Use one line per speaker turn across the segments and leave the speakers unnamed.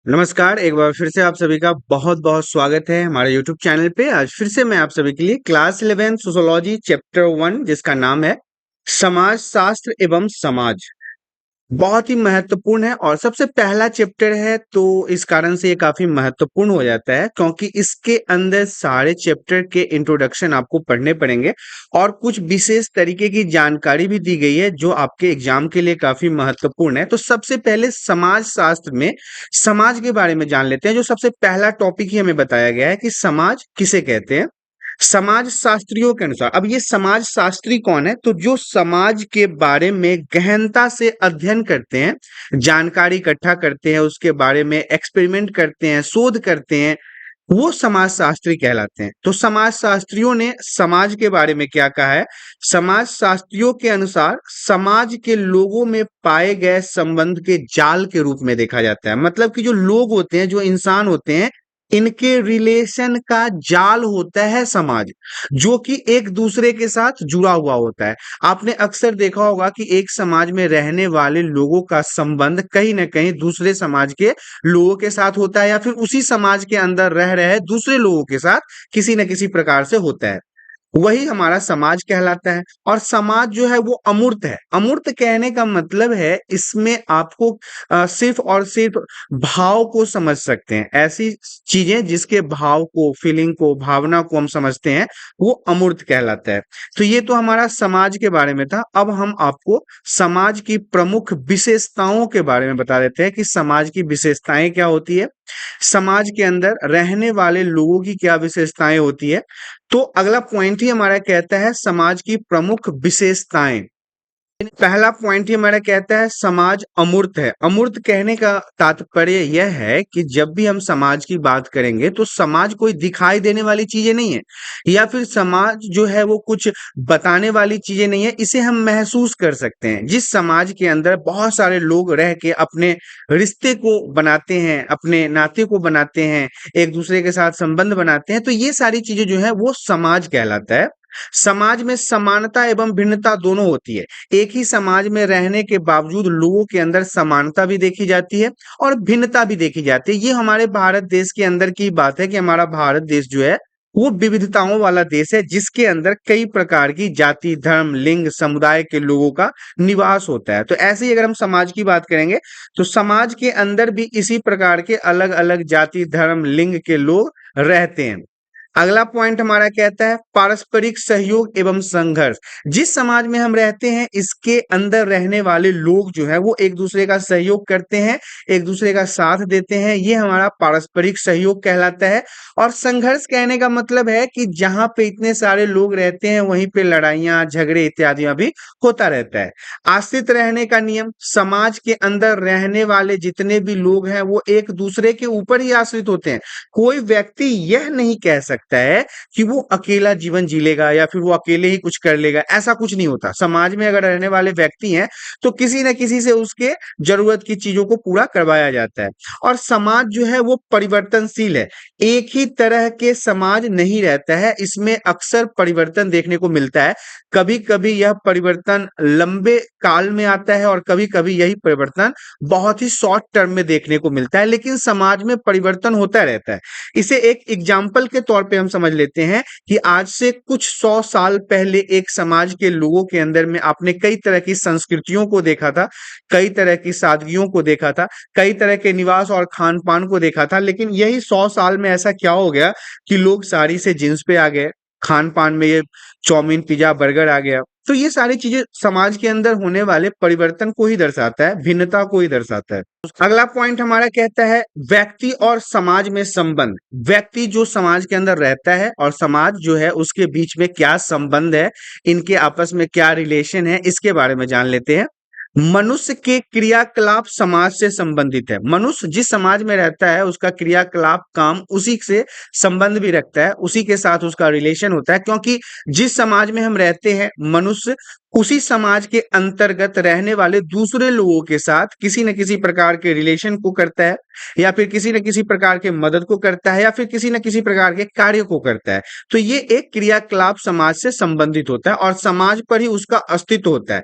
नमस्कार, एक बार फिर से आप सभी का बहुत-बहुत स्वागत है हमारे यूट्यूब चैनल पे। आज फिर से मैं आप सभी के लिए क्लास 11 सोशियोलॉजी चैप्टर 1 जिसका नाम है समाज शास्त्र एवं समाज। बहुत ही महत्वपूर्ण है और सबसे पहला चैप्टर है तो इस कारण से ये काफ़ी महत्वपूर्ण हो जाता है क्योंकि इसके अंदर सारे चैप्टर के इंट्रोडक्शन आपको पढ़ने पड़ेंगे और कुछ विशेष तरीके की जानकारी भी दी गई है जो आपके एग्जाम के लिए काफ़ी महत्वपूर्ण है। तो सबसे पहले समाज शास्त्र में समाज के बारे में जान लेते हैं। जो सबसे पहला टॉपिक ही हमें बताया गया है कि समाज किसे कहते हैं। समाज शास्त्रियों के अनुसार, अब ये समाज शास्त्री कौन है? तो जो समाज के बारे में गहनता से अध्ययन करते हैं, जानकारी इकट्ठा करते हैं, उसके बारे में एक्सपेरिमेंट करते हैं, शोध करते हैं, वो समाज शास्त्री कहलाते हैं। तो समाज शास्त्रियों ने समाज के बारे में क्या कहा है? समाज शास्त्रियों के अनुसार समाज के लोगों में पाए गए संबंध के जाल के रूप में देखा जाता है। मतलब कि जो लोग होते हैं, जो इंसान होते हैं, इनके रिलेशन का जाल होता है समाज, जो कि एक दूसरे के साथ जुड़ा हुआ होता है। आपने अक्सर देखा होगा कि एक समाज में रहने वाले लोगों का संबंध कहीं न कहीं दूसरे समाज के लोगों के साथ होता है या फिर उसी समाज के अंदर रह रहे दूसरे लोगों के साथ किसी न किसी प्रकार से होता है। वही हमारा समाज कहलाता है और समाज जो है वो अमूर्त है। अमूर्त कहने का मतलब है इसमें आपको सिर्फ़ और सिर्फ़ भाव को समझ सकते हैं। ऐसी चीज़ें जिसके भाव को, फीलिंग को, भावना को हम समझते हैं, वो अमूर्त कहलाता है। तो ये तो हमारा समाज के बारे में था। अब हम आपको समाज की प्रमुख विशेषताओं के बारे में बता देते हैं कि समाज की विशेषताएँ क्या होती है, समाज के अंदर रहने वाले लोगों की क्या विशेषताएँ होती है। तो अगला पॉइंट ही हमारा कहता है समाज की प्रमुख विशेषताएं। पहला पॉइंट ही हमारा कहता है समाज अमूर्त है। अमूर्त कहने का तात्पर्य यह है कि जब भी हम समाज की बात करेंगे तो समाज कोई दिखाई देने वाली चीजें नहीं है या फिर समाज जो है वो कुछ बताने वाली चीजें नहीं है। इसे हम महसूस कर सकते हैं। जिस समाज के अंदर बहुत सारे लोग रह के अपने रिश्ते को बनाते हैं, अपने नाते को बनाते हैं, एक दूसरे के साथ संबंध बनाते हैं, तो ये सारी चीजें जो है वो समाज कहलाता है। समाज में समानता एवं भिन्नता दोनों होती है। एक ही समाज में रहने के बावजूद लोगों के अंदर समानता भी देखी जाती है और भिन्नता भी देखी जाती है। ये हमारे भारत देश के अंदर की बात है कि हमारा भारत देश जो है वो विविधताओं वाला देश है जिसके अंदर कई प्रकार की जाति, धर्म, लिंग, समुदाय के लोगों का निवास होता है। तो ऐसे ही अगर हम समाज की बात करेंगे तो समाज के अंदर भी इसी प्रकार के अलग-अलग जाति, धर्म, लिंग के लोग रहते हैं। अगला पॉइंट हमारा कहता है पारस्परिक सहयोग एवं संघर्ष। जिस समाज में हम रहते हैं इसके अंदर रहने वाले लोग जो है वो एक दूसरे का सहयोग करते हैं, एक दूसरे का साथ देते हैं, ये हमारा पारस्परिक सहयोग कहलाता है। और संघर्ष कहने का मतलब है कि जहाँ पे इतने सारे लोग रहते हैं वहीं पे लड़ाइयाँ, झगड़े इत्यादि भी होता रहता है। आश्रित रहने का नियम, समाज के अंदर रहने वाले जितने भी लोग हैं वो एक दूसरे के ऊपर ही आश्रित होते हैं। कोई व्यक्ति यह नहीं कह सकता है कि वो अकेला जीवन जी लेगा या फिर वो अकेले ही कुछ कर लेगा, ऐसा कुछ नहीं होता। समाज में अगर रहने वाले व्यक्ति हैं तो किसी न किसी से उसके जरूरत की चीजों को पूरा करवाया जाता है। और समाज जो है वो परिवर्तनशील है। एक ही तरह के समाज नहीं रहता है, इसमें अक्सर परिवर्तन देखने को मिलता है। कभी कभी यह परिवर्तन लंबे काल में आता है और कभी कभी यही परिवर्तन बहुत ही शॉर्ट टर्म में देखने को मिलता है, लेकिन समाज में परिवर्तन होता रहता है। इसे एक एग्जाम्पल के तौर पे हम समझ लेते हैं कि आज से कुछ 100 साल पहले एक समाज के लोगों के अंदर में आपने कई तरह की संस्कृतियों को देखा था, कई तरह की सादगियों को देखा था, कई तरह के निवास और खान-पान को देखा था, लेकिन यही 100 साल में ऐसा क्या हो गया कि लोग साड़ी से जीन्स पे आ गए, खान-पान में ये चाउमीन, पिज़्ज़ा, बर्गर आ गया। तो ये सारी चीज़ें समाज के अंदर होने वाले परिवर्तन को ही दर्शाता है, भिन्नता को ही दर्शाता है। अगला पॉइंट हमारा कहता है व्यक्ति और समाज में संबंध। व्यक्ति जो समाज के अंदर रहता है और समाज जो है उसके बीच में क्या संबंध है, इनके आपस में क्या रिलेशन है, इसके बारे में जान लेते हैं। मनुष्य के क्रियाकलाप समाज से संबंधित है। मनुष्य जिस समाज में रहता है उसका क्रियाकलाप काम उसी से संबंध भी रखता है, उसी के साथ उसका रिलेशन होता है, क्योंकि जिस समाज में हम रहते हैं मनुष्य उसी समाज के अंतर्गत रहने वाले दूसरे लोगों के साथ किसी न किसी प्रकार के रिलेशन को करता है या फिर किसी न किसी प्रकार के मदद को करता है या फिर किसी न किसी प्रकार के कार्य को करता है। तो ये एक क्रियाकलाप समाज से संबंधित होता है और समाज पर ही उसका अस्तित्व होता है।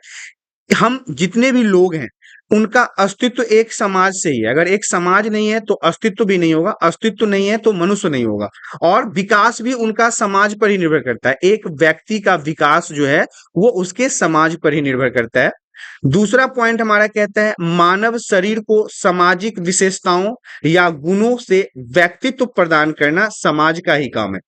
हम जितने भी लोग हैं उनका अस्तित्व एक समाज से ही है। अगर एक समाज नहीं है तो अस्तित्व भी नहीं होगा, अस्तित्व नहीं है तो मनुष्य नहीं होगा, और विकास भी उनका समाज पर ही निर्भर करता है। एक व्यक्ति का विकास जो है वो उसके समाज पर ही निर्भर करता है। दूसरा पॉइंट हमारा कहता है मानव शरीर को सामाजिक विशेषताओं या गुणों से व्यक्तित्व प्रदान करना समाज का ही काम है।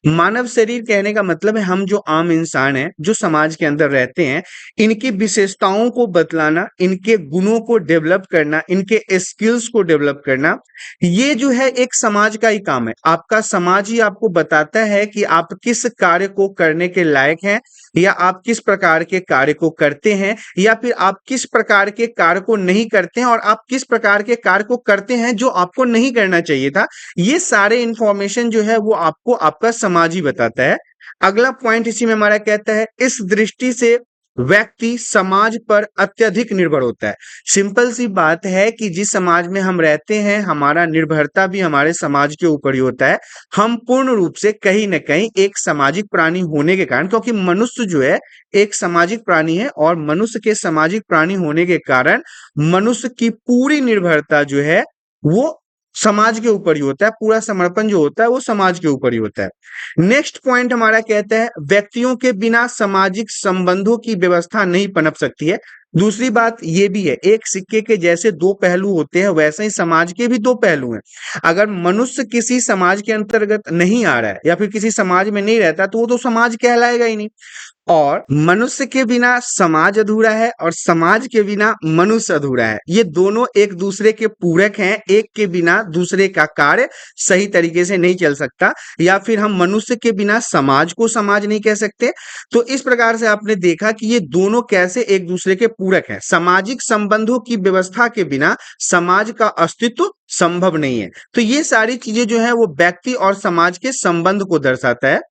मानव शरीर कहने का मतलब है हम जो आम इंसान हैं, जो समाज के अंदर रहते हैं, इनकी विशेषताओं को बतलाना, इनके गुणों को डेवलप करना, इनके स्किल्स को डेवलप करना, ये जो है एक समाज का ही काम है। आपका समाज ही आपको बताता है कि आप किस कार्य को करने के लायक हैं, या आप किस प्रकार के कार्य को करते हैं, या फिर आप किस प्रकार के कार्य को नहीं करते हैं, और आप किस प्रकार के कार्य को करते हैं जो आपको नहीं करना चाहिए था। ये सारे इंफॉर्मेशन जो है वो आपको आपका समाज ही बताता है। अगला पॉइंट इसी में हमारा कहता है इस दृष्टि से व्यक्ति समाज पर अत्यधिक निर्भर होता है। सिंपल सी बात है कि जिस समाज में हम रहते हैं, हमारा निर्भरता भी हमारे समाज के ऊपर ही होता है। हम पूर्ण रूप से कहीं न कहीं एक सामाजिक प्राणी होने के कारण, क्योंकि मनुष्य जो है एक सामाजिक प्राणी है, और मनुष्य के सामाजिक प्राणी होने के कारण मनुष्य की पूरी निर्भरता जो है वो समाज के ऊपर ही होता है। पूरा समर्पण जो होता है वो समाज के ऊपर ही होता है। नेक्स्ट पॉइंट हमारा कहता है व्यक्तियों के बिना सामाजिक संबंधों की व्यवस्था नहीं पनप सकती है। दूसरी बात ये भी है, एक सिक्के के जैसे दो पहलू होते हैं, वैसे ही समाज के भी दो पहलू हैं। अगर मनुष्य किसी समाज के अंतर्गत नहीं आ रहा है या फिर किसी समाज में नहीं रहता तो वो तो समाज कहलाएगा ही नहीं। और मनुष्य के बिना समाज अधूरा है, और समाज के बिना मनुष्य अधूरा है। ये दोनों एक दूसरे के पूरक हैं, एक के बिना दूसरे का कार्य सही तरीके से नहीं चल सकता। या फिर हम मनुष्य के बिना समाज को समाज नहीं कह सकते। तो इस प्रकार से आपने देखा कि ये दोनों कैसे एक दूसरे के पूरक हैं। सामाजिक संबंधों की व्यवस्था के बिना समाज का अस्तित्व संभव नहीं है। तो ये सारी चीजें जो है वो व्यक्ति और समाज के संबंध को दर्शाता है।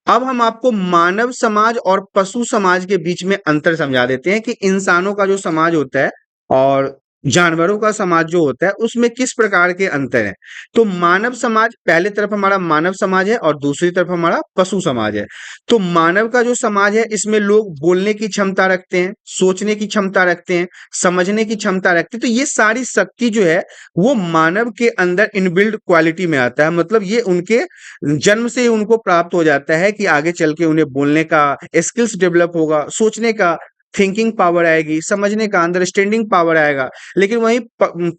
अब हम आपको मानव समाज और पशु समाज के बीच में अंतर समझा देते हैं कि इंसानों का जो समाज होता है और जानवरों का समाज जो होता है उसमें किस प्रकार के अंतर हैं। तो मानव समाज, पहले तरफ हमारा मानव समाज है और दूसरी तरफ हमारा पशु समाज है। तो मानव का जो समाज है इसमें लोग बोलने की क्षमता रखते हैं, सोचने की क्षमता रखते हैं, समझने की क्षमता रखते हैं। तो ये सारी शक्ति जो है वो मानव के अंदर इनबिल्ड क्वालिटी में आता है। मतलब ये उनके जन्म से ही उनको प्राप्त हो जाता है कि आगे चल के उन्हें बोलने का स्किल्स डेवलप होगा, सोचने का थिंकिंग पावर आएगी, समझने का अंडरस्टैंडिंग पावर आएगा। लेकिन वहीं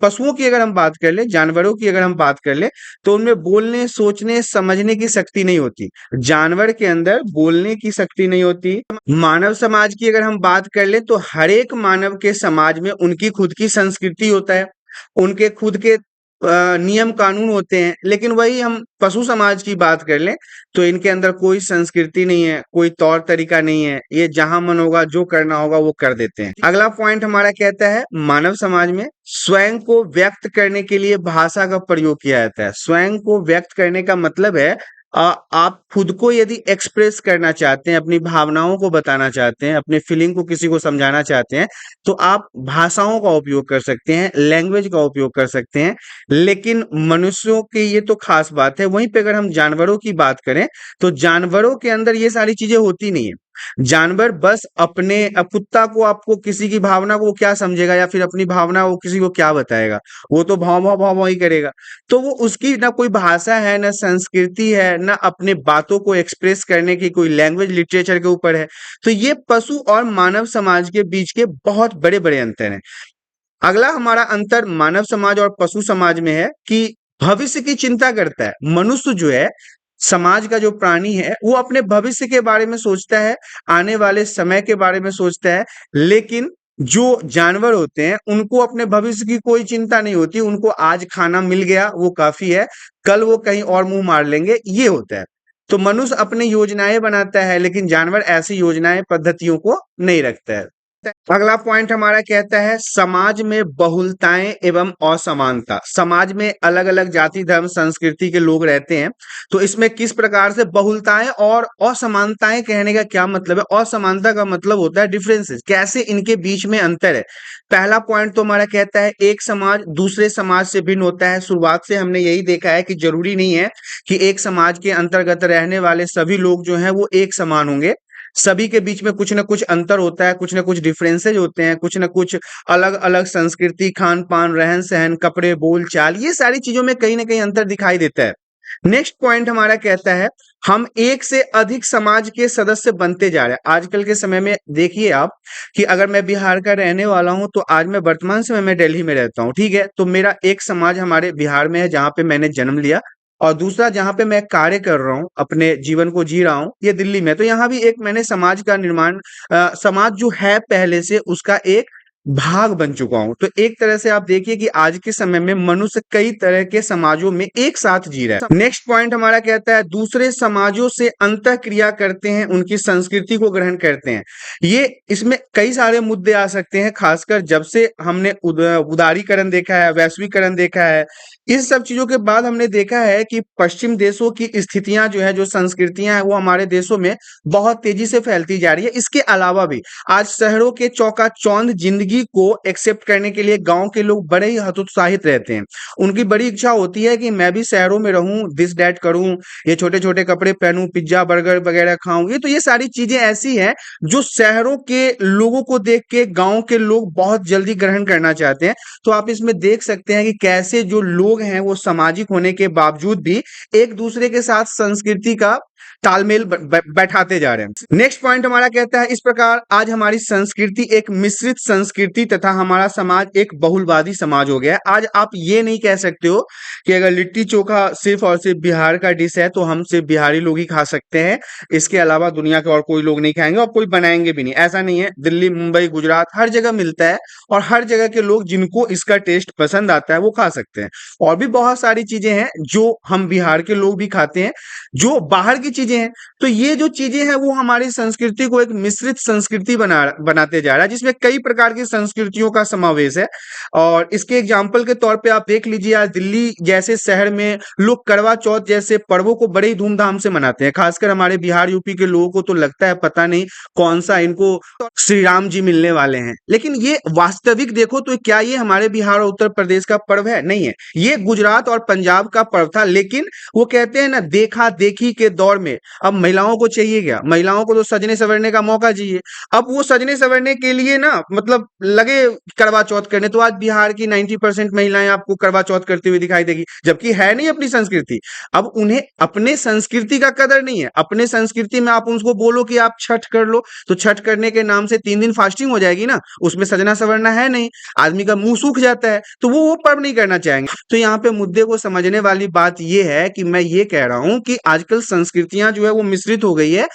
पशुओं की अगर हम बात कर ले, जानवरों की अगर हम बात कर ले, तो उनमें बोलने, सोचने, समझने की शक्ति नहीं होती। जानवर के अंदर बोलने की शक्ति नहीं होती। मानव समाज की अगर हम बात कर ले तो हर एक मानव के समाज में उनकी खुद की संस्कृति होता है, उनके खुद के नियम कानून होते हैं। लेकिन वही हम पशु समाज की बात कर लें तो इनके अंदर कोई संस्कृति नहीं है, कोई तौर तरीका नहीं है। ये जहां मन होगा, जो करना होगा वो कर देते हैं। अगला पॉइंट हमारा कहता है मानव समाज में स्वयं को व्यक्त करने के लिए भाषा का प्रयोग किया जाता है। स्वयं को व्यक्त करने का मतलब है आप खुद को यदि एक्सप्रेस करना चाहते हैं, अपनी भावनाओं को बताना चाहते हैं, अपने फीलिंग को किसी को समझाना चाहते हैं, तो आप भाषाओं का उपयोग कर सकते हैं, लैंग्वेज का उपयोग कर सकते हैं। लेकिन मनुष्यों की ये तो खास बात है। वहीं पे अगर हम जानवरों की बात करें तो जानवरों के अंदर ये सारी चीजें होती नहीं है। जानवर बस अपने, अब कुत्ता को आपको किसी की भावना को क्या समझेगा, या फिर अपनी भावना वो किसी को क्या बताएगा, वो तो भाव भाव भाव भाव ही करेगा। तो वो उसकी ना कोई भाषा है, ना संस्कृति है, ना अपने बातों को एक्सप्रेस करने की कोई लैंग्वेज लिटरेचर के ऊपर है। तो ये पशु और मानव समाज के बीच के बहुत बड़े बड़े अंतर हैं। अगला हमारा अंतर मानव समाज और पशु समाज में है कि भविष्य की चिंता करता है। मनुष्य जो है, समाज का जो प्राणी है, वो अपने भविष्य के बारे में सोचता है, आने वाले समय के बारे में सोचता है। लेकिन जो जानवर होते हैं उनको अपने भविष्य की कोई चिंता नहीं होती। उनको आज खाना मिल गया वो काफी है, कल वो कहीं और मुंह मार लेंगे, ये होता है। तो मनुष्य अपनी योजनाएं बनाता है, लेकिन जानवर ऐसी योजनाएं, पद्धतियों को नहीं रखता है। अगला पॉइंट हमारा कहता है समाज में बहुलताएं एवं असमानता। समाज में अलग अलग जाति, धर्म, संस्कृति के लोग रहते हैं, तो इसमें किस प्रकार से बहुलताएं और असमानताएं, कहने का क्या मतलब है? असमानता का मतलब होता है डिफरेंसेस, कैसे इनके बीच में अंतर है। पहला पॉइंट तो हमारा कहता है एक समाज दूसरे समाज से भिन्न होता है। शुरुआत से हमने यही देखा है कि जरूरी नहीं है कि एक समाज के अंतर्गत रहने वाले सभी लोग जो हैं वो एक समान होंगे। सभी के बीच में कुछ ना कुछ अंतर होता है, कुछ ना कुछ डिफरेंसेज होते हैं, कुछ ना कुछ अलग अलग संस्कृति, खान पान, रहन सहन, कपड़े, बोल चाल, ये सारी चीजों में कहीं ना कहीं अंतर दिखाई देता है। नेक्स्ट पॉइंट हमारा कहता है हम एक से अधिक समाज के सदस्य बनते जा रहे हैं। आजकल के समय में देखिए आप कि अगर मैं बिहार का रहने वाला हूं तो आज मैं वर्तमान समय में दिल्ली में रहता हूं, ठीक है। तो मेरा एक समाज हमारे बिहार में है जहां पे मैंने जन्म लिया, और दूसरा जहां पे मैं कार्य कर रहा हूं, अपने जीवन को जी रहा हूं, ये दिल्ली में। तो यहाँ भी एक मैंने समाज का निर्माण, समाज जो है पहले से उसका एक भाग बन चुका हूं। तो एक तरह से आप देखिए कि आज के समय में मनुष्य कई तरह के समाजों में एक साथ जी रहा है। नेक्स्ट पॉइंट हमारा कहता है दूसरे समाजों से अंतः क्रिया करते हैं, उनकी संस्कृति को ग्रहण करते हैं। ये इसमें कई सारे मुद्दे आ सकते हैं, खासकर जब से हमने उदारीकरण देखा है, वैश्वीकरण देखा है, इस सब चीजों के बाद हमने देखा है कि पश्चिम देशों की स्थितियां जो है, जो संस्कृतियां हैं, वो हमारे देशों में बहुत तेजी से फैलती जा रही है। इसके अलावा भी आज शहरों के चौकाचौंध जिंदगी को एक्सेप्ट करने के लिए गांव के लोग बड़े ही हतोत्साहित रहते हैं। उनकी बड़ी इच्छा होती है कि मैं भी शहरों में रहूं, दिस डैट करूं, ये छोटे छोटे कपड़े पहनूं, पिज्जा बर्गर वगैरह खाऊं। ये तो ये सारी चीजें ऐसी हैं जो शहरों के लोगों को देख के गांव के लोग बहुत जल्दी ग्रहण करना चाहते हैं। तो आप इसमें देख सकते हैं कि कैसे जो लोग हैं वो सामाजिक होने के बावजूद भी एक दूसरे के साथ संस्कृति का तालमेल बैठाते जा रहे हैं। नेक्स्ट पॉइंट हमारा कहता है इस प्रकार आज हमारी संस्कृति एक मिश्रित संस्कृति तथा हमारा समाज एक बहुलवादी समाज हो गया है। आज आप ये नहीं कह सकते हो कि अगर लिट्टी चोखा सिर्फ और सिर्फ बिहार का डिश है तो हम सिर्फ बिहारी लोग ही खा सकते हैं, इसके अलावा दुनिया के और कोई लोग नहीं खाएंगे और कोई बनाएंगे भी नहीं। ऐसा नहीं है, दिल्ली, मुंबई, गुजरात हर जगह मिलता है और हर जगह के लोग जिनको इसका टेस्ट पसंद आता है वो खा सकते हैं। और भी बहुत सारी चीजें हैं जो हम बिहार के लोग भी खाते हैं, जो बाहर की चीजें हैं। तो ये जो चीजें हैं वो हमारी संस्कृति को एक मिश्रित संस्कृति बनाते जा रहा है, जिसमें कई प्रकार की संस्कृतियों का समावेश है। और इसके एग्जाम्पल के तौर पे आप देख लीजिए, आज दिल्ली जैसे शहर में लोग करवा चौथ जैसे पर्वों को बड़े ही धूमधाम से मनाते हैं। खासकर हमारे बिहार यूपी के लोगों को तो लगता है पता नहीं कौन सा इनको श्री राम जी मिलने वाले हैं। लेकिन ये वास्तविक देखो तो क्या ये हमारे बिहार और उत्तर प्रदेश का पर्व है? नहीं है, ये गुजरात और पंजाब का पर्व था। लेकिन वो कहते हैं ना, देखा देखी के दौर में अब महिलाओं को चाहिए क्या? महिलाओं को तो सजने संवरने का मौका चाहिए। अब वो सजने संवरने के लिए ना मतलब लगे करवा चौथ करने। तो आज बिहार की 90% महिलाएं आपको करवा चौथ करती हुई दिखाई देगी, जबकि है नहीं अपनी संस्कृति। अब उन्हें अपने संस्कृति का कदर नहीं है। अपने संस्कृति में आप उनको बोलो कि आप छठ कर लो, तो छठ करने के नाम से 3 दिन फास्टिंग हो जाएगी ना, उसमें सजना संवरना है नहीं, आदमी का मुंह सूख जाता है, तो वो पर्व नहीं करना चाहेंगे। तो यहाँ पे मुद्दे को समझने वाली बात ये है कि मैं ये कह रहा हूं कि आजकल संस्कृतियां जो है वो मिश्रित हो गई है।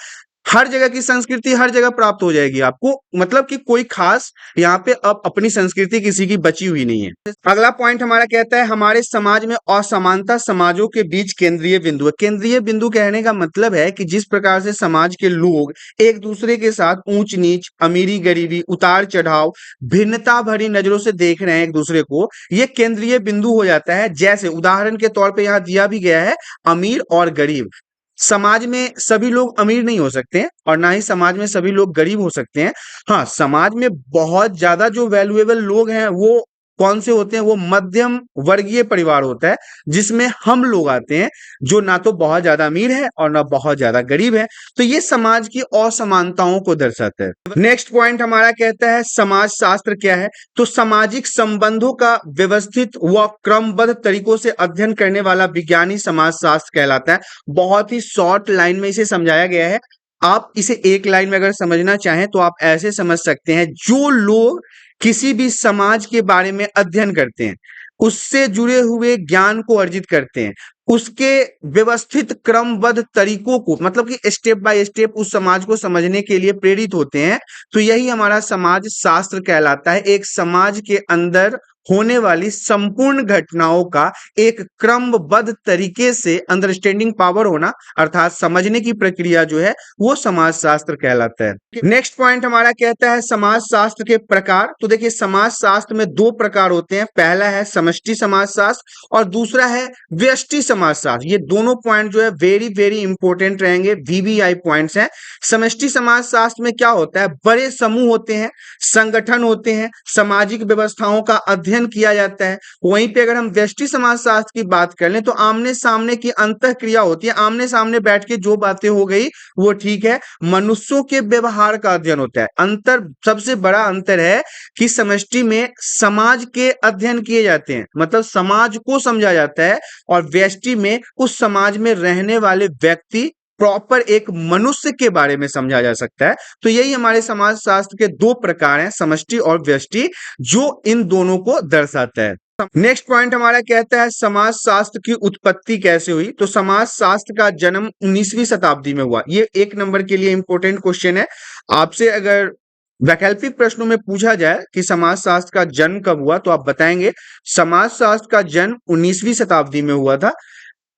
हर जगह की संस्कृति हर जगह प्राप्त हो जाएगी आपको, मतलब कि कोई खास यहाँ पे अब अपनी संस्कृति किसी की बची हुई नहीं है। अगला पॉइंट हमारा कहता है हमारे समाज में असमानता समाजों के बीच केंद्रीय बिंदु है। केंद्रीय बिंदु कहने का मतलब है कि जिस प्रकार से समाज के लोग एक दूसरे के साथ ऊंच नीच, अमीरी गरीबी, उतार चढ़ाव, भिन्नता भरी नजरों से देख रहे हैं एक दूसरे को, ये केंद्रीय बिंदु हो जाता है। जैसे उदाहरण के तौर पे यहाँ दिया भी गया है अमीर और गरीब। समाज में सभी लोग अमीर नहीं हो सकते हैं और ना ही समाज में सभी लोग गरीब हो सकते हैं। हाँ, समाज में बहुत ज्यादा जो वैल्यूएबल लोग हैं वो कौन से होते हैं? वो मध्यम वर्गीय परिवार होता है, जिसमें हम लोग आते हैं जो ना तो बहुत ज्यादा अमीर है और ना बहुत ज्यादा गरीब है। तो ये समाज की असमानताओं को दर्शाता है। नेक्स्ट पॉइंट हमारा कहता है समाज शास्त्र क्या है? तो सामाजिक संबंधों का व्यवस्थित व क्रमबद्ध तरीकों से अध्ययन करने वाला विज्ञानी समाज शास्त्र कहलाता है। बहुत ही शॉर्ट लाइन में इसे समझाया गया है। आप इसे एक लाइन में अगर समझना चाहें तो आप ऐसे समझ सकते हैं, जो लोग किसी भी समाज के बारे में अध्ययन करते हैं, उससे जुड़े हुए ज्ञान को अर्जित करते हैं, उसके व्यवस्थित क्रमबद्ध तरीकों को, मतलब कि स्टेप बाय स्टेप उस समाज को समझने के लिए प्रेरित होते हैं, तो यही हमारा समाज शास्त्र कहलाता है। एक समाज के अंदर होने वाली संपूर्ण घटनाओं का एक क्रमबद्ध तरीके से अंडरस्टैंडिंग पावर होना, अर्थात समझने की प्रक्रिया जो है वो समाज शास्त्र कहलाता है। नेक्स्ट पॉइंट हमारा कहता है समाज शास्त्र के प्रकार। तो देखिए, समाज शास्त्र में 2 प्रकार होते हैं। पहला है समष्टि समाज शास्त्र और दूसरा है व्यष्टि समाज शास्त्र। ये दोनों पॉइंट जो है वेरी वेरी इंपॉर्टेंट रहेंगे, वीवीआई पॉइंट्स हैं। समष्टि समाज शास्त्र में क्या होता है? बड़े समूह होते हैं, संगठन होते हैं, सामाजिक व्यवस्थाओं का अध्ययन अध्ययन किया जाता है। वहीं पे अगर हम व्यष्टि समाजशास्त्र की बात कर लें तो आमने सामने की अंतःक्रिया होती है, आमने सामने बैठ के जो बातें हो गई वो ठीक है। मनुष्यों के व्यवहार का अध्ययन होता है। अंतर, सबसे बड़ा अंतर है कि समष्टि में समाज के अध्ययन किए जाते हैं, मतलब समाज को समझा जाता है, और व्यष्टि में उस समाज में रहने वाले व्यक्ति, प्रॉपर एक मनुष्य के बारे में समझा जा सकता है। तो यही हमारे समाजशास्त्र के दो प्रकार हैं, समष्टि और व्यष्टि, जो इन दोनों को दर्शाता है। नेक्स्ट पॉइंट हमारा कहता है समाजशास्त्र की उत्पत्ति कैसे हुई। तो समाजशास्त्र का जन्म 19वीं शताब्दी में हुआ। ये 1 नंबर के लिए इंपॉर्टेंट क्वेश्चन है। आपसे अगर वैकल्पिक प्रश्नों में पूछा जाए कि समाजशास्त्र का जन्म कब हुआ, तो आप बताएंगे समाजशास्त्र का जन्म 19वीं शताब्दी में हुआ था।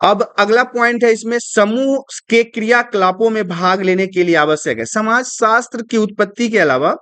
अब अगला पॉइंट है इसमें, समूह के क्रियाकलापों में भाग लेने के लिए आवश्यक है। समाजशास्त्र की उत्पत्ति के अलावा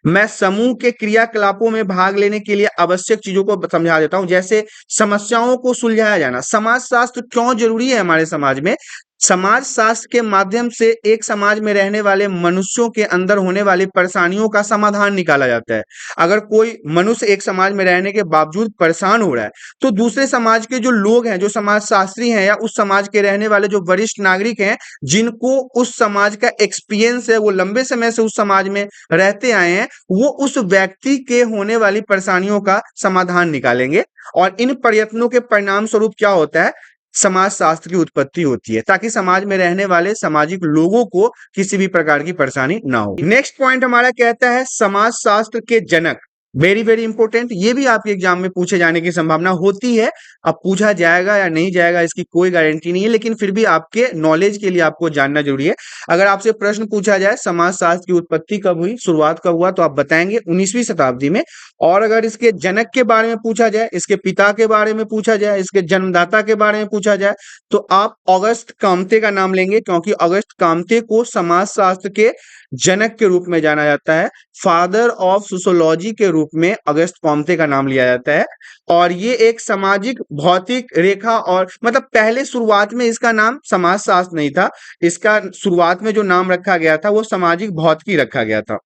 मैं समूह के क्रियाकलापों में भाग लेने के लिए आवश्यक चीजों को समझा देता हूं, जैसे समस्याओं को सुलझाया जाना। समाजशास्त्र क्यों जरूरी है हमारे समाज में? समाज शास्त्र के माध्यम से एक समाज में रहने वाले मनुष्यों के अंदर होने वाली परेशानियों का समाधान निकाला जाता है। अगर कोई मनुष्य एक समाज में रहने के बावजूद परेशान हो रहा है, तो दूसरे समाज के जो लोग हैं, जो समाज शास्त्री हैं, या उस समाज के रहने वाले जो वरिष्ठ नागरिक हैं, जिनको उस समाज का एक्सपीरियंस है, वो लंबे समय से उस समाज में रहते आए हैं, वो उस व्यक्ति के होने वाली परेशानियों का समाधान निकालेंगे। और इन प्रयत्नों के परिणाम स्वरूप क्या होता है? समाजशास्त्र की उत्पत्ति होती है, ताकि समाज में रहने वाले सामाजिक लोगों को किसी भी प्रकार की परेशानी ना हो। नेक्स्ट पॉइंट हमारा कहता है समाजशास्त्र के जनक। वेरी वेरी इंपॉर्टेंट, ये भी आपके एग्जाम में पूछे जाने की संभावना होती है। अब पूछा जाएगा या नहीं जाएगा इसकी कोई गारंटी नहीं है, लेकिन फिर भी आपके नॉलेज के लिए आपको जानना जरूरी है। अगर आपसे प्रश्न पूछा जाए समाजशास्त्र की उत्पत्ति कब हुई, शुरुआत कब हुआ, तो आप बताएंगे 19वीं शताब्दी में। और अगर इसके जनक के बारे में पूछा जाए, इसके पिता के बारे में पूछा जाए, इसके जन्मदाता के बारे में पूछा जाए, तो आप ऑगस्ट काम्ते का नाम लेंगे, क्योंकि ऑगस्ट काम्ते को समाजशास्त्र के जनक के रूप में जाना जाता है। फादर ऑफ सोशियोलॉजी के रूप में अगस्त कॉम्ते का नाम लिया जाता है। और ये एक सामाजिक भौतिक रेखा, और मतलब पहले शुरुआत में इसका नाम समाजशास्त्र नहीं था, इसका शुरुआत में जो नाम रखा गया था वो सामाजिक भौतिकी रखा गया था।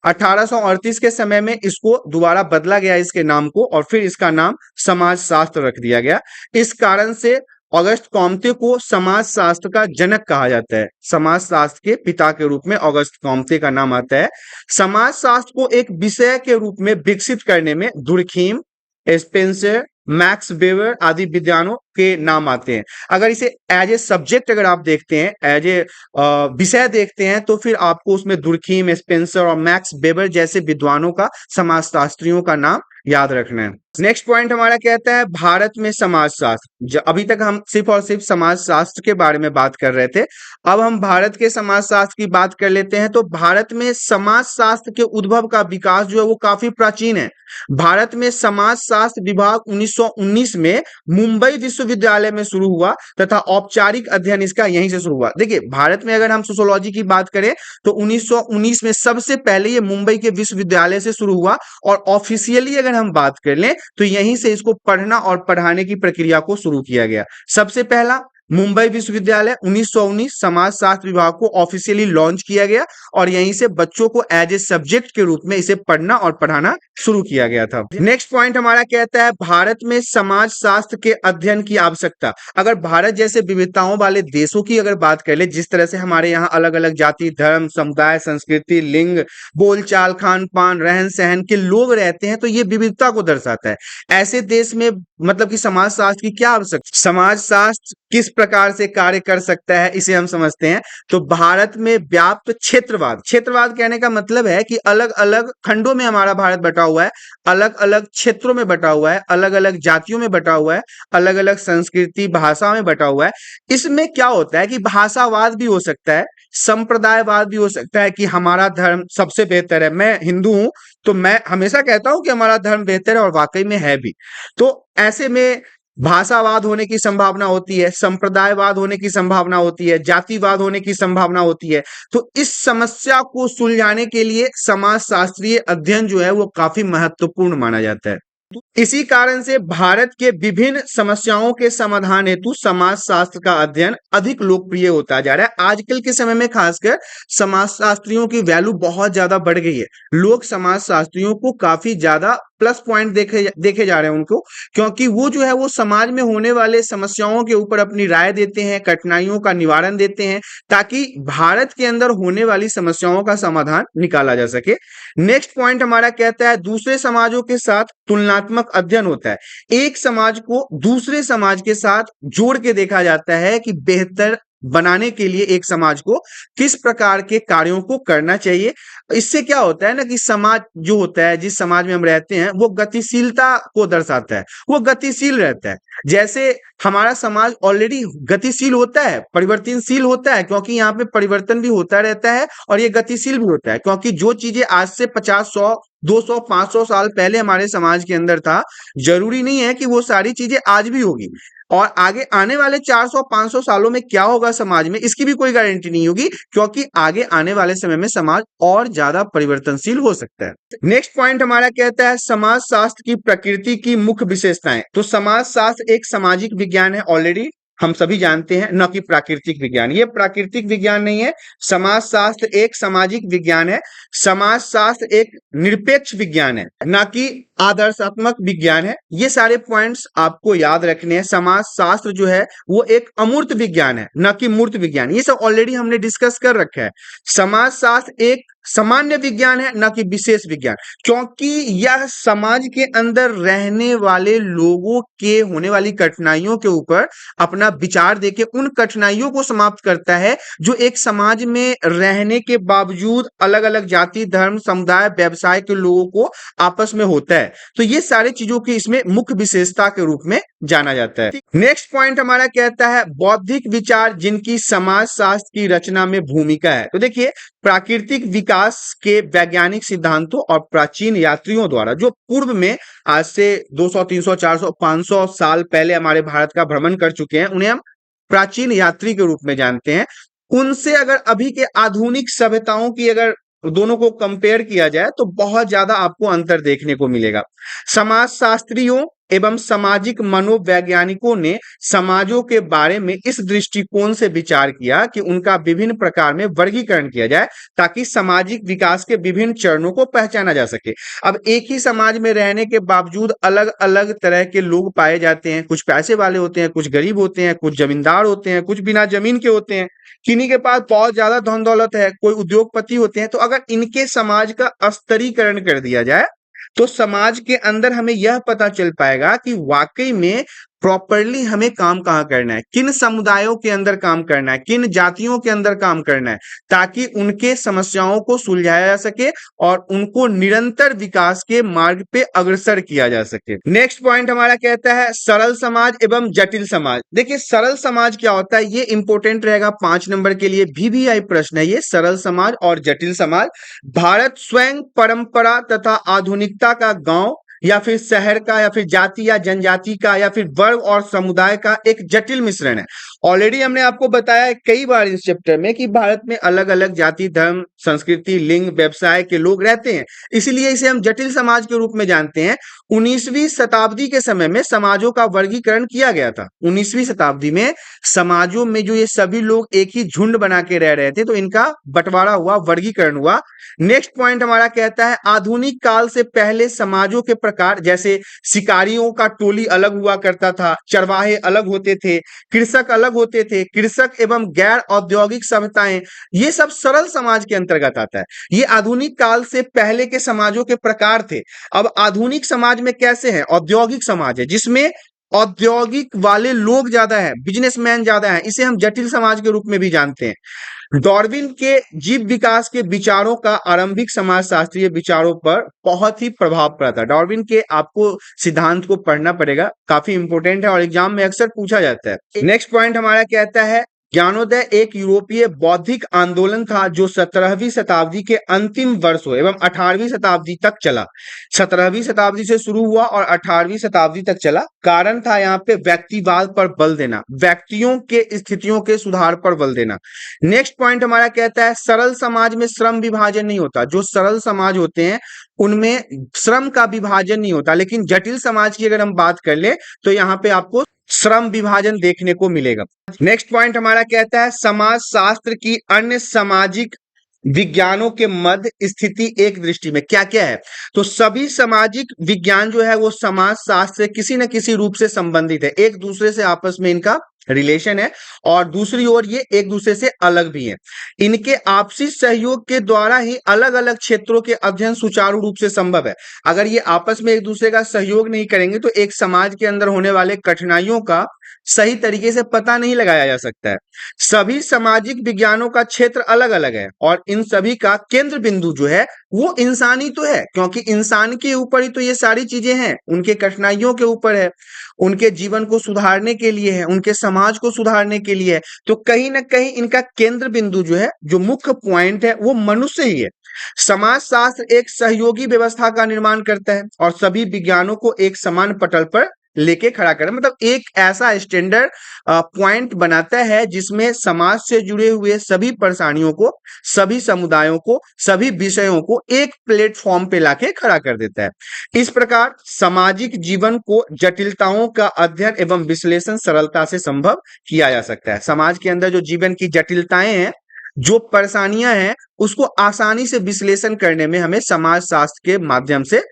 1838 के समय में इसको दोबारा बदला गया इसके नाम को, और फिर इसका नाम समाजशास्त्र रख दिया गया। इस कारण से ऑगस्ट कॉम्ते को समाजशास्त्र का जनक कहा जाता है। समाजशास्त्र के पिता के रूप में ऑगस्ट कॉम्ते का नाम आता है। समाजशास्त्र को एक विषय के रूप में विकसित करने में दुर्खीम, स्पेंसर, मैक्स वेबर आदि विद्वानों के नाम आते हैं। अगर इसे एज ए सब्जेक्ट अगर आप देखते हैं, एज ए विषय देखते हैं, तो फिर आपको उसमें दुर्खीम, स्पेंसर और मैक्स वेबर जैसे विद्वानों का, समाजशास्त्रियों का नाम याद रखना है। नेक्स्ट पॉइंट हमारा कहता है भारत में समाजशास्त्र। अभी तक हम सिर्फ और सिर्फ समाजशास्त्र के बारे में बात कर रहे थे, अब हम भारत के समाजशास्त्र की बात कर लेते हैं। तो भारत में समाजशास्त्र के उद्भव का विकास जो है वो काफी प्राचीन है। भारत में समाजशास्त्र विभाग 1919 में मुंबई विश्वविद्यालय में शुरू हुआ, तथा औपचारिक अध्ययन इसका यहीं से शुरू हुआ। देखिए, भारत में अगर हम सोशियोलॉजी की बात करें तो 1919 में सबसे पहले ये मुंबई के विश्वविद्यालय से शुरू हुआ, और ऑफिशियली अगर हम बात कर लें तो यहीं से इसको पढ़ना और पढ़ाने की प्रक्रिया को शुरू किया गया। सबसे पहला मुंबई विश्वविद्यालय 1919 समाजशास्त्र विभाग को ऑफिशियली लॉन्च किया गया, और यहीं से बच्चों को एज ए सब्जेक्ट के रूप में इसे पढ़ना और पढ़ाना शुरू किया गया था। नेक्स्ट पॉइंट हमारा कहता है भारत में समाजशास्त्र के अध्ययन की आवश्यकता। अगर भारत जैसे विविधताओं वाले देशों की अगर बात कर ले, जिस तरह से हमारे यहाँ अलग अलग जाति, धर्म, समुदाय, संस्कृति, लिंग, बोलचाल, खान पान, रहन सहन के लोग रहते हैं, तो ये विविधता को दर्शाता है। ऐसे देश में मतलब कि समाजशास्त्र की क्या आवश्यकता, समाजशास्त्र किस प्रकार से कार्य कर सकता है, इसे हम समझते हैं। तो भारत में व्याप्त क्षेत्रवाद, क्षेत्रवाद कहने का मतलब है कि अलग अलग खंडों में हमारा भारत बटा हुआ है, अलग अलग क्षेत्रों में बटा हुआ है, अलग अलग जातियों में बटा हुआ है, अलग अलग संस्कृति भाषा में बटा हुआ है। इसमें क्या होता है कि भाषावाद भी हो सकता है, संप्रदायवाद भी हो सकता है कि हमारा धर्म सबसे बेहतर है। मैं हिंदू हूं तो मैं हमेशा कहता हूं कि हमारा धर्म बेहतर है, और वाकई में है भी। तो ऐसे में भाषावाद होने की संभावना होती है, संप्रदायवाद होने की संभावना होती है, जातिवाद होने की संभावना होती है। तो इस समस्या को सुलझाने के लिए समाजशास्त्रीय अध्ययन जो है वो काफी महत्वपूर्ण माना जाता है। इसी कारण से भारत के विभिन्न समस्याओं के समाधान हेतु समाजशास्त्र का अध्ययन अधिक लोकप्रिय होता जा रहा है। आजकल के समय में खासकर समाजशास्त्रियों की वैल्यू बहुत ज्यादा बढ़ गई है। लोग समाजशास्त्रियों को काफी ज्यादा प्लस पॉइंट देखे जा रहे हैं उनको, क्योंकि वो जो है वो समाज में होने वाले समस्याओं के ऊपर अपनी राय देते हैं, कठिनाइयों का निवारण देते हैं, ताकि भारत के अंदर होने वाली समस्याओं का समाधान निकाला जा सके। नेक्स्ट पॉइंट हमारा कहता है दूसरे समाजों के साथ तुलनात्मक अध्ययन होता है। एक समाज को दूसरे समाज के साथ जोड़ के देखा जाता है कि बेहतर बनाने के लिए एक समाज को किस प्रकार के कार्यों को करना चाहिए। इससे क्या होता है ना कि समाज जो होता है, जिस समाज में हम रहते हैं, वो गतिशीलता को दर्शाता है, वो गतिशील रहता है। जैसे हमारा समाज ऑलरेडी गतिशील होता है, परिवर्तनशील होता है, क्योंकि यहाँ पे परिवर्तन भी होता रहता है और ये गतिशील भी होता है, क्योंकि जो चीजें आज से 50, 100, 200, 500 साल पहले हमारे समाज के अंदर था, जरूरी नहीं है कि वो सारी चीजें आज भी होगी। और आगे आने वाले 400, 500 सालों में क्या होगा समाज में, इसकी भी कोई गारंटी नहीं होगी, क्योंकि आगे आने वाले समय में समाज और ज्यादा परिवर्तनशील हो सकता है। नेक्स्ट पॉइंट हमारा कहता है समाज शास्त्र की प्रकृति की मुख्य विशेषताएं। तो समाज शास्त्र एक सामाजिक विज्ञान है, ऑलरेडी हम सभी जानते हैं, न कि प्राकृतिक विज्ञान। ये प्राकृतिक विज्ञान नहीं है, समाज शास्त्र एक सामाजिक विज्ञान है। समाज शास्त्र एक निरपेक्ष विज्ञान है, ना कि आदर्शात्मक विज्ञान है। ये सारे पॉइंट्स आपको याद रखने हैं। समाज शास्त्र जो है वो एक अमूर्त विज्ञान है, ना कि मूर्त विज्ञान। ये सब ऑलरेडी हमने डिस्कस कर रखा है। समाज शास्त्र एक सामान्य विज्ञान है, ना कि विशेष विज्ञान, क्योंकि यह समाज के अंदर रहने वाले लोगों के होने वाली कठिनाइयों के ऊपर अपना विचार देके उन कठिनाइयों को समाप्त करता है, जो एक समाज में रहने के बावजूद अलग अलग जाति, धर्म, समुदाय, व्यवसाय के लोगों को आपस में होता है। तो ये सारे चीजों की इसमें मुख्य विशेषता के रूप में जाना जाता है। नेक्स्ट पॉइंट हमारा कहता है बौद्धिक विचार जिनकी समाज शास्त्र की रचना में भूमिका है। तो देखिए, प्राकृतिक विकास के वैज्ञानिक सिद्धांतों और प्राचीन यात्रियों द्वारा, जो पूर्व में आज से 200, 300, 400, 500 साल पहले हमारे भारत का भ्रमण कर चुके हैं, उन्हें हम प्राचीन यात्री के रूप में जानते हैं। उनसे अगर अभी के आधुनिक सभ्यताओं की अगर दोनों को कंपेयर किया जाए तो बहुत ज्यादा आपको अंतर देखने को मिलेगा। समाजशास्त्रियों एवं सामाजिक मनोवैज्ञानिकों ने समाजों के बारे में इस दृष्टिकोण से विचार किया कि उनका विभिन्न प्रकार में वर्गीकरण किया जाए, ताकि सामाजिक विकास के विभिन्न चरणों को पहचाना जा सके। अब एक ही समाज में रहने के बावजूद अलग अलग तरह के लोग पाए जाते हैं। कुछ पैसे वाले होते हैं, कुछ गरीब होते हैं, कुछ जमींदार होते हैं, कुछ बिना जमीन के होते हैं, किन्हीं के पास बहुत ज्यादा धन दौलत है, कोई उद्योगपति होते हैं। तो अगर इनके समाज का स्तरीकरण कर दिया जाए तो समाज के अंदर हमें यह पता चल पाएगा कि वाकई में प्रॉपरली हमें काम कहाँ करना है, किन समुदायों के अंदर काम करना है, किन जातियों के अंदर काम करना है, ताकि उनके समस्याओं को सुलझाया जा सके और उनको निरंतर विकास के मार्ग पे अग्रसर किया जा सके। नेक्स्ट पॉइंट हमारा कहता है सरल समाज एवं जटिल समाज। देखिए, सरल समाज क्या होता है, ये इंपॉर्टेंट रहेगा 5 नंबर के लिए, VVI प्रश्न है ये, सरल समाज और जटिल समाज। भारत स्वयं परंपरा तथा आधुनिकता का गांव या फिर शहर का या फिर जाति या जनजाति का या फिर वर्ग और समुदाय का एक जटिल मिश्रण है। ऑलरेडी हमने आपको बताया कई बार इस चैप्टर में कि भारत में अलग अलग जाति, धर्म, संस्कृति, लिंग, व्यवसाय के लोग रहते हैं, इसीलिए इसे हम जटिल समाज के रूप में जानते हैं। 19वीं शताब्दी के समय में समाजों का वर्गीकरण किया गया था। 19वीं शताब्दी में समाजों में जो ये सभी लोग एक ही झुंड बना के रह रहे थे, तो इनका बंटवारा हुआ, वर्गीकरण हुआ। नेक्स्ट पॉइंट हमारा कहता है आधुनिक काल से पहले समाजों के प्रकार, जैसे शिकारियों का टोली अलग हुआ करता था, चरवाहे अलग होते थे, कृषक अलग होते थे, कृषक एवं गैर औद्योगिक सभ्यताएं, ये सब सरल समाज के अंतर्गत आता है। ये आधुनिक काल से पहले के समाजों के प्रकार थे। अब आधुनिक समाज में कैसे है, औद्योगिक समाज है, जिसमें औद्योगिक वाले लोग ज्यादा है, बिजनेसमैन ज्यादा है, इसे हम जटिल समाज के रूप में भी जानते हैं। डार्विन के जीव विकास के विचारों का आरंभिक समाजशास्त्रीय विचारों पर बहुत ही प्रभाव पड़ा था। डार्विन के आपको सिद्धांत को पढ़ना पड़ेगा, काफी इंपॉर्टेंट है और एग्जाम में अक्सर पूछा जाता है। नेक्स्ट पॉइंट हमारा कहता है ज्ञानोदय एक यूरोपीय बौद्धिक आंदोलन था जो 17वीं शताब्दी के अंतिम वर्षों एवं 18वीं शताब्दी तक चला। 17वीं शताब्दी से शुरू हुआ और 18वीं शताब्दी तक चला। कारण था यहाँ पे व्यक्तिवाद पर बल देना, व्यक्तियों के स्थितियों के सुधार पर बल देना। नेक्स्ट पॉइंट हमारा कहता है सरल समाज में श्रम विभाजन नहीं होता। जो सरल समाज होते हैं उनमें श्रम का विभाजन नहीं होता, लेकिन जटिल समाज की अगर हम बात कर ले तो यहाँ पे आपको श्रम विभाजन देखने को मिलेगा। नेक्स्ट पॉइंट हमारा कहता है समाज शास्त्र की अन्य सामाजिक विज्ञानों के मध्य स्थिति एक दृष्टि में क्या क्या है। तो सभी सामाजिक विज्ञान जो है वो समाज शास्त्र से किसी न किसी रूप से संबंधित है, एक दूसरे से आपस में इनका रिलेशन है, और दूसरी ओर ये एक दूसरे से अलग भी है। इनके आपसी सहयोग के द्वारा ही अलग अलग क्षेत्रों के अध्ययन सुचारू रूप से संभव है। अगर ये आपस में एक दूसरे का सहयोग नहीं करेंगे तो एक समाज के अंदर होने वाले कठिनाइयों का सही तरीके से पता नहीं लगाया जा सकता है। सभी सामाजिक विज्ञानों का क्षेत्र अलग अलग है और इन सभी का केंद्र बिंदु जो है वो इंसान ही तो है, क्योंकि इंसान के ऊपर ही तो ये सारी चीजें हैं, उनके कठिनाइयों के ऊपर है, उनके जीवन को सुधारने के लिए है, उनके समाज को सुधारने के लिए है। तो कहीं ना कहीं इनका केंद्र बिंदु जो है, जो मुख्य पॉइंट है, वो मनुष्य ही है। समाज शास्त्र एक सहयोगी व्यवस्था का निर्माण करता है और सभी विज्ञानों को एक समान पटल पर लेके खड़ा करे, मतलब एक ऐसा स्टैंडर्ड पॉइंट बनाता है जिसमें समाज से जुड़े हुए सभी परेशानियों को, सभी समुदायों को, सभी विषयों को एक प्लेटफॉर्म पे लाके खड़ा कर देता है। इस प्रकार सामाजिक जीवन को जटिलताओं का अध्ययन एवं विश्लेषण सरलता से संभव किया जा सकता है। समाज के अंदर जो जीवन की जटिलताएं हैं, जो परेशानियां हैं, उसको आसानी से विश्लेषण करने में हमें समाज शास्त्र के माध्यम से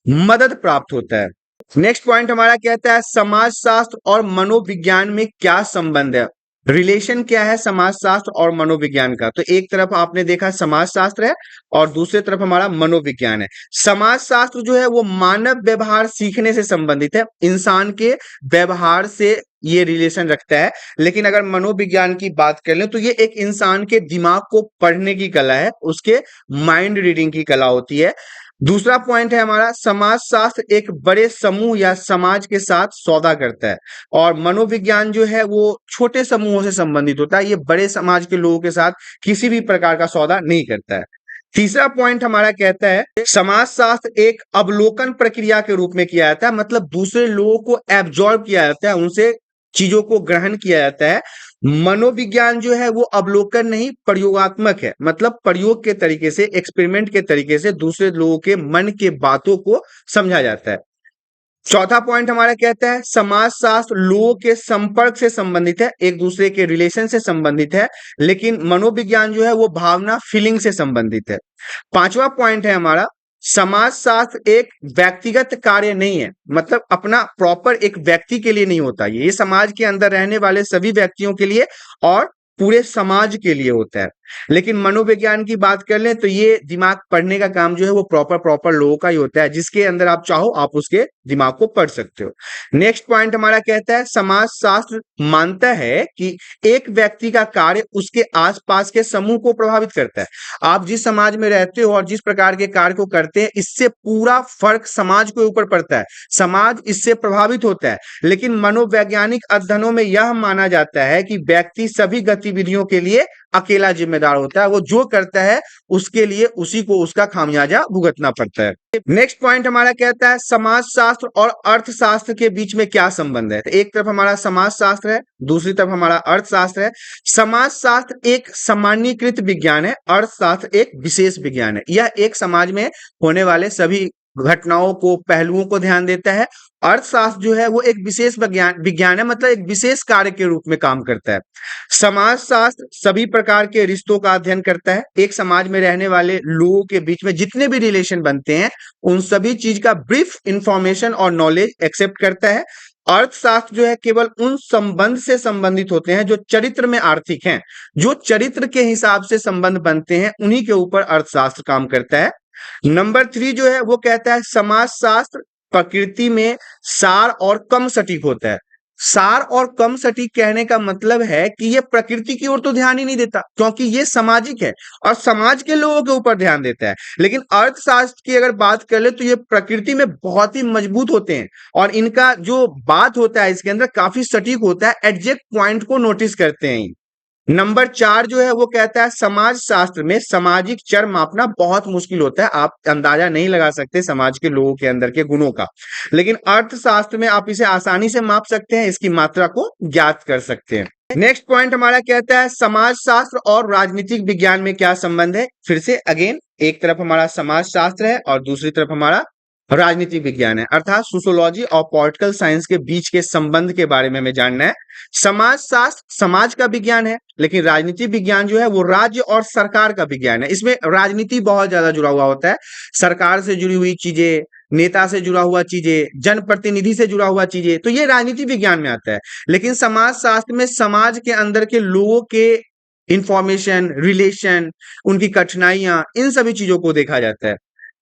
मदद प्राप्त होता है। नेक्स्ट पॉइंट हमारा कहता है समाज शास्त्र और मनोविज्ञान में क्या संबंध है, रिलेशन क्या है समाज शास्त्र और मनोविज्ञान का। तो एक तरफ आपने देखा समाज शास्त्र है और दूसरी तरफ हमारा मनोविज्ञान है। समाज शास्त्र जो है वो मानव व्यवहार सीखने से संबंधित है, इंसान के व्यवहार से ये रिलेशन रखता है। लेकिन अगर मनोविज्ञान की बात कर लें तो ये एक इंसान के दिमाग को पढ़ने की कला है, उसके माइंड रीडिंग की कला होती है। दूसरा पॉइंट है हमारा समाज शास्त्र एक बड़े समूह या समाज के साथ सौदा करता है और मनोविज्ञान जो है वो छोटे समूहों से संबंधित होता है, ये बड़े समाज के लोगों के साथ किसी भी प्रकार का सौदा नहीं करता है। तीसरा पॉइंट हमारा कहता है समाज शास्त्र एक अवलोकन प्रक्रिया के रूप में किया जाता है, मतलब दूसरे लोगों को एब्जॉर्ब किया जाता है, उनसे चीजों को ग्रहण किया जाता है। मनोविज्ञान जो है वो अवलोकन नहीं, प्रयोगात्मक है, मतलब प्रयोग के तरीके से, एक्सपेरिमेंट के तरीके से दूसरे लोगों के मन के बातों को समझा जाता है। चौथा पॉइंट हमारा कहता है समाज शास्त्र लोगों के संपर्क से संबंधित है, एक दूसरे के रिलेशन से संबंधित है, लेकिन मनोविज्ञान जो है वो भावना, फीलिंग से संबंधित है। पांचवा पॉइंट है हमारा समाज शास्त्र एक व्यक्तिगत कार्य नहीं है, मतलब अपना प्रॉपर एक व्यक्ति के लिए नहीं होता, ये समाज के अंदर रहने वाले सभी व्यक्तियों के लिए और पूरे समाज के लिए होता है। लेकिन मनोविज्ञान की बात कर लें तो ये दिमाग पढ़ने का काम जो है वो प्रॉपर लोगों का ही होता है, जिसके अंदर आप चाहो आप उसके दिमाग को पढ़ सकते हो। नेक्स्ट पॉइंट हमारा कहता है समाज शास्त्र मानता है कि एक व्यक्ति का कार्य उसके आसपास के समूह को प्रभावित करता है। आप जिस समाज में रहते हो और जिस प्रकार के कार्य को करते हैं, इससे पूरा फर्क समाज के ऊपर पड़ता है, समाज इससे प्रभावित होता है। लेकिन मनोवैज्ञानिक अध्ययनों में यह माना जाता है कि व्यक्ति सभी गतिविधियों के लिए अकेला जिम्मेदार होता है, वो जो करता है उसके लिए उसी को उसका खामियाजा भुगतना पड़ता है। नेक्स्ट पॉइंट हमारा कहता है समाज शास्त्र और अर्थशास्त्र के बीच में क्या संबंध है। एक तरफ हमारा समाज शास्त्र है, दूसरी तरफ हमारा अर्थशास्त्र है। समाज शास्त्र एक सामान्यीकृत विज्ञान है, अर्थशास्त्र एक विशेष विज्ञान है। यह एक समाज में होने वाले सभी घटनाओं को, पहलुओं को ध्यान देता है। अर्थशास्त्र जो है वो एक विशेष विज्ञान है, मतलब एक विशेष कार्य के रूप में काम करता है। समाज शास्त्र सभी प्रकार के रिश्तों का अध्ययन करता है, एक समाज में रहने वाले लोगों के बीच में जितने भी रिलेशन बनते हैं उन सभी चीज का ब्रीफ इंफॉर्मेशन और नॉलेज एक्सेप्ट करता है। अर्थशास्त्र जो है केवल उन संबंध से संबंधित होते हैं जो चरित्र में आर्थिक हैं, जो चरित्र के हिसाब से संबंध बनते हैं उन्हीं के ऊपर अर्थशास्त्र काम करता है। नंबर 3 जो है वो कहता है समाज शास्त्र प्रकृति में सार और कम सटीक होता है। सार और कम सटीक कहने का मतलब है कि ये प्रकृति की ओर तो ध्यान ही नहीं देता, क्योंकि ये सामाजिक है और समाज के लोगों के ऊपर ध्यान देता है। लेकिन अर्थशास्त्र की अगर बात कर ले तो ये प्रकृति में बहुत ही मजबूत होते हैं और इनका जो बात होता है इसके अंदर काफी सटीक होता है, एग्जैक्ट पॉइंट को नोटिस करते हैं। नंबर 4 जो है वो कहता है समाज शास्त्र में सामाजिक चर मापना बहुत मुश्किल होता है, आप अंदाजा नहीं लगा सकते समाज के लोगों के अंदर के गुणों का। लेकिन अर्थशास्त्र में आप इसे आसानी से माप सकते हैं, इसकी मात्रा को ज्ञात कर सकते हैं। नेक्स्ट पॉइंट हमारा कहता है समाज शास्त्र और राजनीतिक विज्ञान में क्या संबंध है। फिर से अगेन एक तरफ हमारा समाज शास्त्र है और दूसरी तरफ हमारा राजनीतिक विज्ञान है, अर्थात सोशियोलॉजी और पॉलिटिकल साइंस के बीच के संबंध के बारे में हमें जानना है। समाज शास्त्र समाज का विज्ञान है, लेकिन राजनीतिक विज्ञान जो है वो राज्य और सरकार का विज्ञान है। इसमें राजनीति बहुत ज्यादा जुड़ा हुआ होता है, सरकार से जुड़ी हुई चीजें, नेता से जुड़ा हुआ चीजें, जनप्रतिनिधि से जुड़ा हुआ चीजें, तो ये राजनीतिक विज्ञान में आता है। लेकिन समाज शास्त्र में समाज के अंदर के लोगों के इंफॉर्मेशन, रिलेशन, उनकी कठिनाइयां, इन सभी चीजों को देखा जाता है।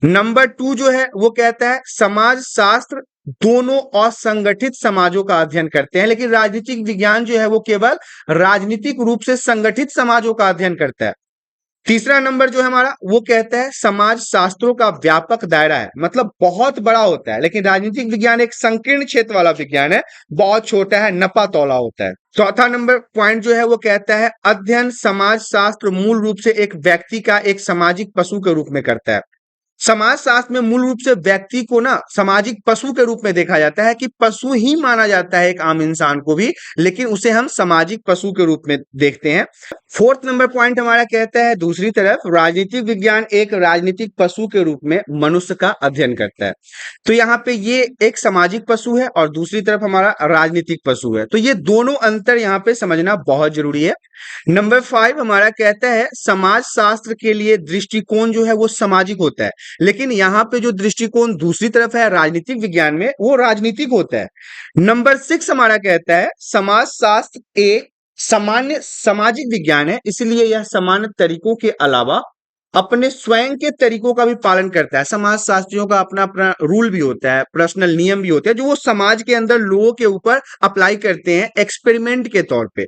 नंबर 2 जो है वो कहता है समाज शास्त्र दोनों असंगठित समाजों का अध्ययन करते हैं, लेकिन राजनीतिक विज्ञान जो है वो केवल राजनीतिक रूप से संगठित समाजों का अध्ययन करता है। तीसरा नंबर जो है हमारा वो कहता है समाज शास्त्रों का व्यापक दायरा है, मतलब बहुत बड़ा होता है, लेकिन राजनीतिक विज्ञान एक संकीर्ण क्षेत्र वाला विज्ञान है, बहुत छोटा है, नपा तौला होता है। चौथा नंबर पॉइंट जो है वो कहता है अध्ययन समाज शास्त्र मूल रूप से एक व्यक्ति का एक सामाजिक पशु के रूप में करता है। समाज शास्त्र में मूल रूप से व्यक्ति को ना सामाजिक पशु के रूप में देखा जाता है, कि पशु ही माना जाता है एक आम इंसान को भी, लेकिन उसे हम सामाजिक पशु के रूप में देखते हैं। फोर्थ नंबर पॉइंट हमारा कहता है दूसरी तरफ राजनीतिक विज्ञान एक राजनीतिक पशु के रूप में मनुष्य का अध्ययन करता है। तो यहाँ पे ये एक सामाजिक पशु है और दूसरी तरफ हमारा राजनीतिक पशु है, तो ये दोनों अंतर यहाँ पे समझना बहुत जरूरी है। नंबर 5 हमारा कहता है समाज शास्त्र के लिए दृष्टिकोण जो है वो सामाजिक होता है, लेकिन यहाँ पे जो दृष्टिकोण दूसरी तरफ है राजनीतिक विज्ञान में वो राजनीतिक होता है। नंबर 6 हमारा कहता है समाज शास्त्र एक सामान्य सामाजिक विज्ञान है, इसलिए यह सामान्य तरीकों के अलावा अपने स्वयं के तरीकों का भी पालन करता है। समाज शास्त्रियों का अपना अपना रूल भी होता है, पर्सनल नियम भी होते हैं, जो वो समाज के अंदर लोगों के ऊपर अप्लाई करते हैं एक्सपेरिमेंट के तौर पे।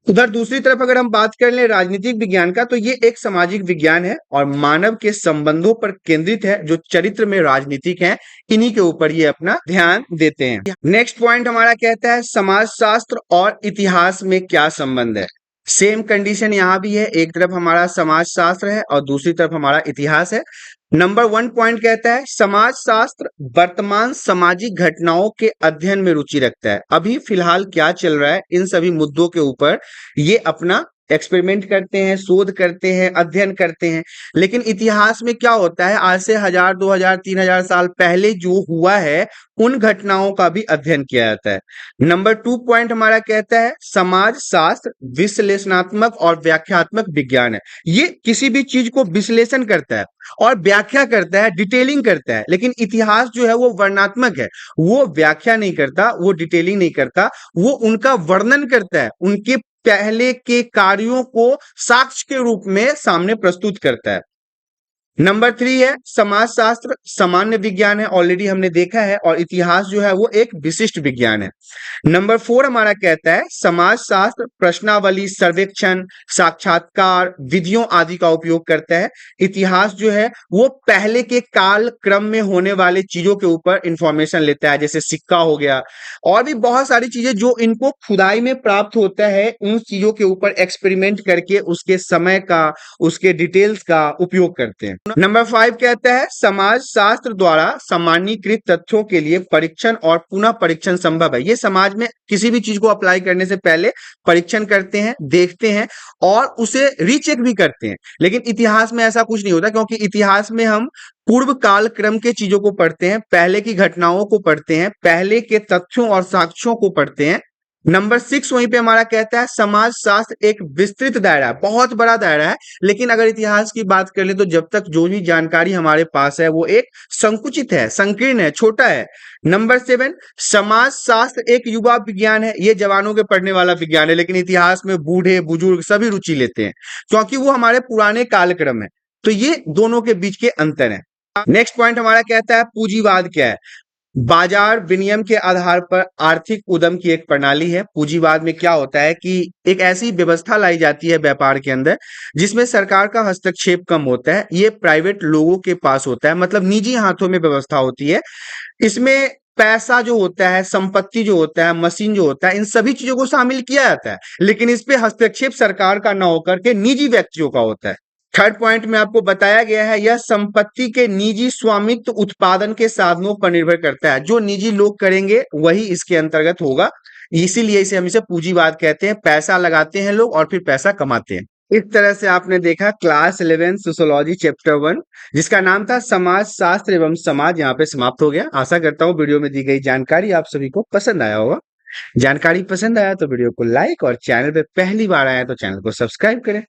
उधर दूसरी तरफ अगर हम बात कर लें राजनीतिक विज्ञान का, तो ये एक सामाजिक विज्ञान है और मानव के संबंधों पर केंद्रित है, जो चरित्र में राजनीतिक हैं, इन्हीं के ऊपर ये अपना ध्यान देते हैं। नेक्स्ट पॉइंट हमारा कहता है समाजशास्त्र और इतिहास में क्या संबंध है। सेम कंडीशन यहाँ भी है, एक तरफ हमारा समाजशास्त्र है और दूसरी तरफ हमारा इतिहास है। नंबर 1 पॉइंट कहता है समाजशास्त्र वर्तमान सामाजिक घटनाओं के अध्ययन में रुचि रखता है, अभी फिलहाल क्या चल रहा है इन सभी मुद्दों के ऊपर ये अपना एक्सपेरिमेंट करते हैं, शोध करते हैं, अध्ययन करते हैं। लेकिन इतिहास में क्या होता है, आज से 1000, 2000, 3000 साल पहले जो हुआ है उन घटनाओं का भी अध्ययन किया जाता है। नंबर 2 पॉइंट हमारा कहता है समाज शास्त्र विश्लेषणात्मक और व्याख्यात्मक विज्ञान है, ये किसी भी चीज को विश्लेषण करता है और व्याख्या करता है, डिटेलिंग करता है। लेकिन इतिहास जो है वो वर्णनात्मक है, वो व्याख्या नहीं करता, वो डिटेलिंग नहीं करता, वो उनका वर्णन करता है, उनके पहले के कार्यों को साक्ष्य के रूप में सामने प्रस्तुत करता है। नंबर 3 है समाजशास्त्र सामान्य विज्ञान है, ऑलरेडी हमने देखा है, और इतिहास जो है वो एक विशिष्ट विज्ञान है। नंबर 4 हमारा कहता है समाजशास्त्र प्रश्नावली, सर्वेक्षण, साक्षात्कार, विधियों आदि का उपयोग करता है। इतिहास जो है वो पहले के काल क्रम में होने वाले चीजों के ऊपर इंफॉर्मेशन लेता है, जैसे सिक्का हो गया और भी बहुत सारी चीजें जो इनको खुदाई में प्राप्त होता है, उन चीजों के ऊपर एक्सपेरिमेंट करके उसके समय का, उसके डिटेल्स का उपयोग करते हैं। नंबर 5 कहता है समाज शास्त्र द्वारा सामान्यीकृत तथ्यों के लिए परीक्षण और पुनः परीक्षण संभव है। ये समाज में किसी भी चीज को अप्लाई करने से पहले परीक्षण करते हैं, देखते हैं और उसे रीचेक भी करते हैं। लेकिन इतिहास में ऐसा कुछ नहीं होता, क्योंकि इतिहास में हम पूर्व काल क्रम के चीजों को पढ़ते हैं, पहले की घटनाओं को पढ़ते हैं, पहले के तथ्यों और साक्ष्यों को पढ़ते हैं। नंबर 6 वहीं पे हमारा कहता है समाज शास्त्र एक विस्तृत दायरा है, बहुत बड़ा दायरा है, लेकिन अगर इतिहास की बात कर ले तो जब तक जो भी जानकारी हमारे पास है वो एक संकुचित है, संकीर्ण है, छोटा है। नंबर 7 समाज शास्त्र एक युवा विज्ञान है, ये जवानों के पढ़ने वाला विज्ञान है, लेकिन इतिहास में बूढ़े बुजुर्ग सभी रुचि लेते हैं, क्योंकि वो हमारे पुराने कालक्रम है। तो ये दोनों के बीच के अंतर है। नेक्स्ट पॉइंट हमारा कहता है पूंजीवाद क्या है। बाजार विनियम के आधार पर आर्थिक उद्यम की एक प्रणाली है। पूंजीवाद में क्या होता है कि एक ऐसी व्यवस्था लाई जाती है व्यापार के अंदर जिसमें सरकार का हस्तक्षेप कम होता है, ये प्राइवेट लोगों के पास होता है, मतलब निजी हाथों में व्यवस्था होती है। इसमें पैसा जो होता है, संपत्ति जो होता है, मशीन जो होता है, इन सभी चीजों को शामिल किया जाता है, लेकिन इस पे हस्तक्षेप सरकार का न होकर के निजी व्यक्तियों का होता है। थर्ड पॉइंट में आपको बताया गया है यह संपत्ति के निजी स्वामित्व उत्पादन के साधनों पर निर्भर करता है, जो निजी लोग करेंगे वही इसके अंतर्गत होगा, इसीलिए इसे हम इसे पूंजीवाद कहते हैं। पैसा लगाते हैं लोग और फिर पैसा कमाते हैं। इस तरह से आपने देखा क्लास 11 सोशियोलॉजी चैप्टर 1 जिसका नाम था समाज शास्त्र एवं समाज यहाँ पे समाप्त हो गया। आशा करता हूँ वीडियो में दी गई जानकारी आप सभी को पसंद आया होगा। जानकारी पसंद आया तो वीडियो को लाइक और चैनल पे पहली बार आया तो चैनल को सब्सक्राइब करें।